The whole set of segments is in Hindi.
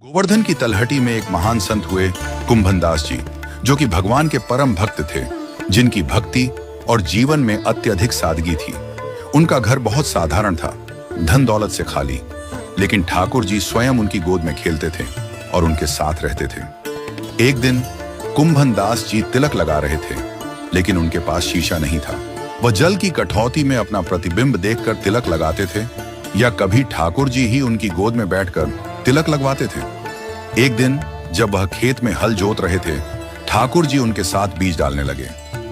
गोवर्धन की तलहटी में एक महान संत हुए कुंभनदास जी, जो कि भगवान के परम भक्त थे, जिनकी भक्ति और जीवन में अत्यधिक सादगी थी। उनका घर बहुत साधारण था, धन दौलत से खाली, लेकिन ठाकुर जी स्वयं उनकी गोद में खेलते थे और उनके साथ रहते थे। एक दिन कुंभनदास जी तिलक लगा रहे थे, लेकिन उनके पास शीशा नहीं था। वह जल की कठौती में अपना प्रतिबिंब देखकर तिलक लगाते थे, या कभी ठाकुर जी ही उनकी गोद में बैठकर तिलक लगवाते थे। एक दिन जब वह खेत में हल जोत रहे थे, ठाकुर जी उनके साथ बीज डालने लगे।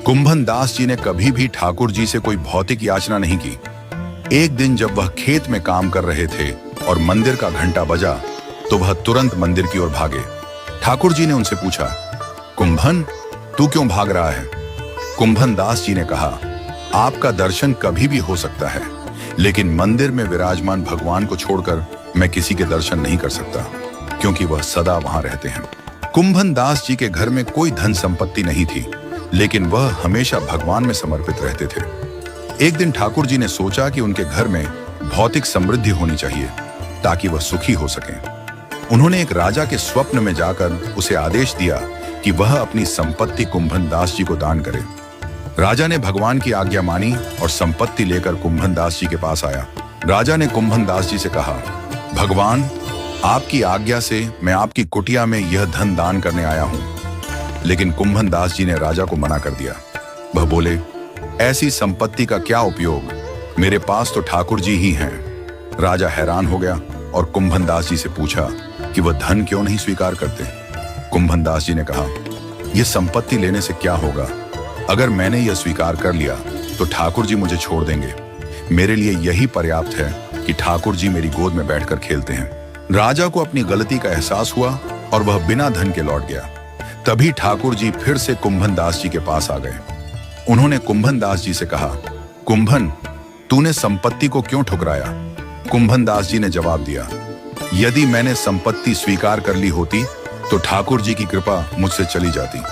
कुंभनदास जी ने कभी भी ठाकुर जी से कोई भौतिक याचना नहीं की। एक दिन जब वह खेत में काम कर रहे थे और मंदिर का घंटा बजा, तो वह तुरंत मंदिर की ओर भागे। ठाकुर जी ने उनसे पूछा, कुंभन, तू क्यों भाग रहा है? कुंभनदास जी ने कहा, आपका दर्शन कभी भी हो सकता है, लेकिन मंदिर में विराजमान भगवान को छोड़कर मैं किसी के दर्शन नहीं कर सकता, क्योंकि वह सदा वहां रहते हैं। कुंभनदास जी के घर में कोई धन संपत्ति नहीं थी, लेकिन वह हमेशा भगवान में समर्पित रहते थे। एक दिन ठाकुर जी ने सोचा कि उनके घर में भौतिक समृद्धि होनी चाहिए, ताकि वह सुखी हो सकें। उन्होंने एक राजा के स्वप्न में जाकर उसे आदेश दिया कि वह अपनी संपत्ति कुंभनदास जी को दान करे। राजा ने भगवान की आज्ञा मानी और संपत्ति लेकर कुंभनदास जी के पास आया। राजा ने कुंभनदास जी से कहा, भगवान, आपकी आज्ञा से मैं आपकी कुटिया में यह धन दान करने आया हूं। लेकिन कुंभनदास जी ने राजा को मना कर दिया। वह बोले, ऐसी संपत्ति का क्या उपयोग, मेरे पास तो ठाकुर जी ही हैं। राजा हैरान हो गया और कुंभनदास जी से पूछा कि वह धन क्यों नहीं स्वीकार करते। कुंभनदास जी ने कहा, यह संपत्ति लेने से क्या होगा? अगर मैंने यह स्वीकार कर लिया तो ठाकुर जी मुझे छोड़ देंगे। मेरे लिए यही पर्याप्त है कि ठाकुर जी मेरी गोद में बैठकर खेलते हैं। राजा को अपनी गलती का एहसास हुआ और वह बिना धन के लौट गया। तभी ठाकुर जी फिर से कुंभनदास जी के पास आ गए। उन्होंने कुंभनदास जी से कहा, कुंभन, तूने संपत्ति को क्यों ठुकराया? कुंभनदास जी ने जवाब दिया, यदि मैंने संपत्ति स्वीकार कर ली होती तो ठाकुर जी की कृपा मुझसे चली जाती।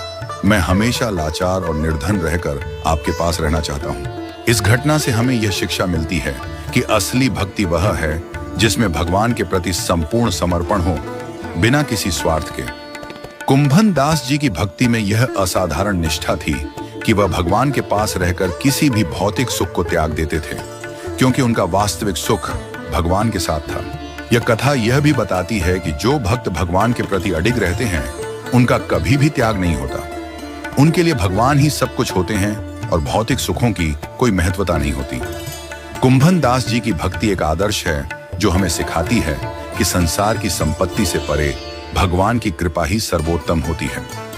मैं हमेशा लाचार और निर्धन रहकर आपके पास रहना चाहता हूँ। इस घटना से हमें यह शिक्षा मिलती है कि असली भक्ति वह है जिसमें भगवान के प्रति संपूर्ण समर्पण हो, बिना किसी स्वार्थ के। कुंभनदास जी की भक्ति में यह असाधारण निष्ठा थी कि वह भगवान के पास रहकर किसी भी भौतिक सुख को त्याग देते थे, क्योंकि उनका वास्तविक सुख भगवान के साथ था। यह कथा यह भी बताती है कि जो भक्त भगवान के प्रति अडिग रहते हैं, उनका कभी भी त्याग नहीं होता। उनके लिए भगवान ही सब कुछ होते हैं और भौतिक सुखों की कोई महत्वता नहीं होती। कुंभनदास जी की भक्ति एक आदर्श है जो हमें सिखाती है कि संसार की संपत्ति से परे भगवान की कृपा ही सर्वोत्तम होती है।